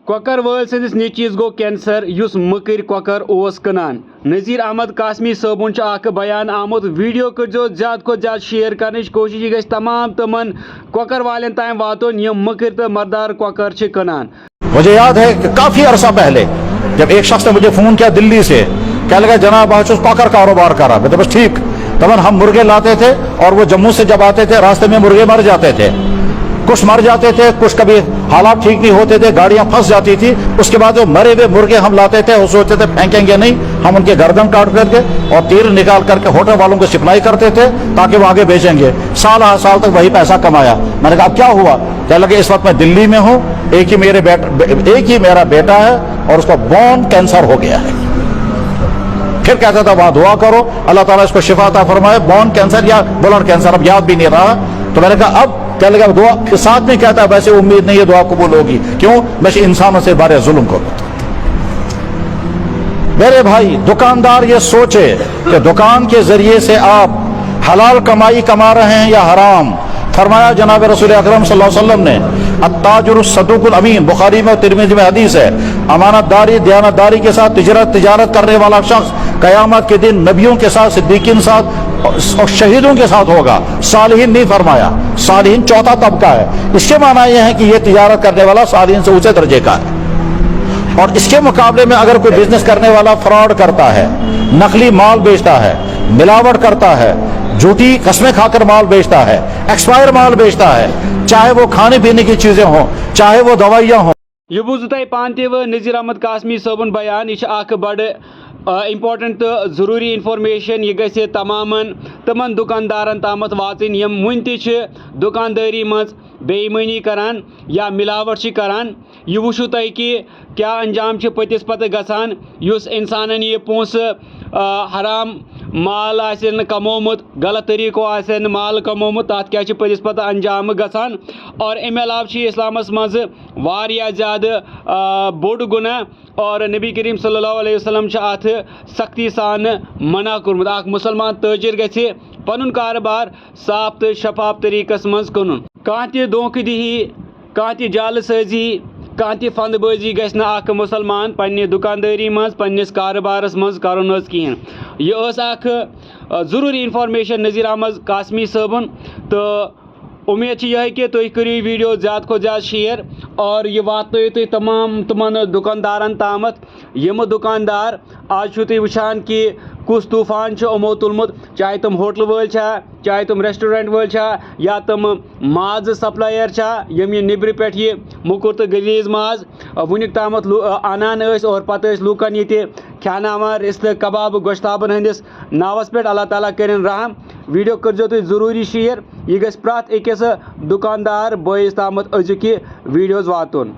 Cooker وٲلۍ سٕنٛدِس نیٚچوِس گوٚو کینسر یُس مٔکٕرۍ کۄکر اوس کٕنان نذیر احمد قاسمی صٲبُن چھُ اکھ بیان آمُت ویڈیو کٔرزیو زیادٕ کھۄتہٕ زیادٕ شیئر کرنٕچ کوٗشش یہِ گژھِ تمام تِمن کۄکر والٮ۪ن تام واتُن یِم مٔکٕرۍ تہٕ مردار کۄکر چھِ کٕنان. مجھے یاد ہے کہ کافی عرصہ پہلے جب ایک شخص نے مجھے فون کیا دلی سے, کہنے لگا جناب آج کاکر کاروبار کرا. میں تو بس ٹھیک. تمام ہم مرغے لاتے تھے اور وہ جموں سے جب آتے تھے راستے میں مرغے مر جاتے تھے, کچھ مر جاتے تھے, کچھ کبھی حالات ٹھیک نہیں ہوتے تھے, گاڑیاں پھنس جاتی تھی. اس کے بعد وہ مرے ہوئے مرغے ہم لاتے تھے, وہ سوچتے تھے پھینکیں گے نہیں, ہم ان کے گردن کاٹ کر کے اور تیر نکال کر کے ہوٹل والوں کو سپلائی کرتے تھے تاکہ وہ آگے بیچیں گے. سال سال تک وہی پیسہ کمایا. میں نے کہا اب کیا ہوا؟ کہنے لگے اس وقت میں دلی میں ہوں, ایک ہی میرا بیٹا ہے اور اس کو بون کینسر ہو گیا ہے. پھر کہتا تھا وہاں دعا کرو اللہ تعالیٰ اس کو شفا عطا فرمائے. بون کینسر یا بلڈ کینسر اب یاد بھی نہیں رہا. تو میں نے کہا اب کہنے لگا دعا کے ساتھ نہیں کہتا ویسے امید نہیں ہے دعا قبول ہوگی. کیوں؟ میں انسانوں سے بارے ظلم کروں. میرے بھائی دکاندار یہ سوچے کہ دکان کے ذریعے سے آپ حلال کمائی کما رہے ہیں یا حرام. فرمایا جناب رسول اکرم صلی اللہ علیہ وسلم نے التاجر الصدوق الامین, بخاری میں اور ترمذی میں حدیث ہے, امانت داری دیانت داری کے ساتھ تجارت کرنے والا شخص قیامت کے دن نبیوں کے ساتھ, صدیقین ساتھ اور شہیدوں کے ساتھ ہوگا. صالحین نہیں فرمایا, صالحین چوتھا طبقہ ہے. اس کے معنی یہ ہے کہ یہ تجارت کرنے والا صالحین سے اونچے درجے کا ہے. اور اس کے مقابلے میں اگر کوئی بزنس کرنے والا فراڈ کرتا ہے, نقلی مال بیچتا ہے, ملاوٹ کرتا ہے, جھوٹی قسمیں کھا کر مال بیچتا ہے, ایکسپائر مال بیچتا ہے, چاہے وہ کھانے پینے کی چیزیں ہوں چاہے وہ دوائیاں ہوں. یہ بوزو تۄہہِ پانہٕ تہِ نذیر احمد قاسمی صٲبُن بیان. یہ چھُ اکھ بڑٕ امپارٹنٹ تہٕ ضروٗری انفارمیشن. یہ گژھِ تمامن تِمن دُکاندارن تامتھ واتٕنۍ یِم وُنہِ تہِ چھِ دُکاندٲری منٛز بے ایٖمٲنی کران یا ملاوٹ چھِ کران. یہ وٕچھو تۄہہِ کہِ کیٛاہ انجام چھِ پٔتِس پتہٕ گژھان. یُس انسانن یہِ پونٛسہٕ حرام مال آسن کمومُت, غلط طریٖقو آسن مال کمومُت, تتھ کیٛاہ چھِ پٔتِس پتہٕ انجام گژھان. اور امہِ علاوٕ چھِ اسلامس منٛز واریاہ زیادٕ بوٚڑ گُناہ اور نبی کریم صلی اللہ علیہ وسلم چھُ اتھ سختی سان منع کوٚرمُت. اکھ مُسلمان تٲجر گژھِ پنُن کارٕبار صاف تہٕ شفاف طریٖقس منٛز کٕنُن. کانٛہہ تہِ دھوکہٕ دِہی, کانٛہہ تہِ جالہٕ سٲزی, کانٛہہ تہِ فنٛدٕ بٲزی گژھِ نہٕ اکھ مُسلمان پننہِ دُکاندٲری منٛز پننِس کارٕبارس منٛز کرُن حظ کِہینۍ. یہِ ٲس اکھ ضروٗری انفارمیشن نذیر احمد قاسمی صٲبُن. تہٕ امید چھِ یِہے کہ تُہۍ کٔرِو یہِ ویڈیو زیادٕ کھۄتہٕ زیادٕ شیر اور یہِ واتنٲیِو تُہۍ تمام تِمن دُکاندارن تامتھ یِم دُکاندار آز چھُو تُہۍ وٕچھان کہ کُس طوٗفان چھُ یِمو تُلمُت, چاہے تِم ہوٹلہٕ وٲلۍ چھا, چاہے تِم ریسٹورنٹ وٲلۍ چھا, یا تِم مازٕ سپلایر چھا یِم یہِ نیٚبرٕ پٮ۪ٹھ یہِ موٚکُر تہٕ غلیظ ماز وُنیُک تامتھ انان ٲسۍ اور پتہٕ ٲسۍ لوٗکن ییٚتہِ کھٮ۪اناوان رِستہٕ کبابہٕ گۄشتابن ہٕنٛدِس ناوس پٮ۪ٹھ. اللہ تعالیٰ کٔرِنۍ رحم. ویڈیو کٔرزیو تُہۍ ضروٗری شیر. یہِ گژھِ پرٛٮ۪تھ أکِس دُکاندار بٲیِس تامتھ أزیُک یہِ ویڈیوز واتُن.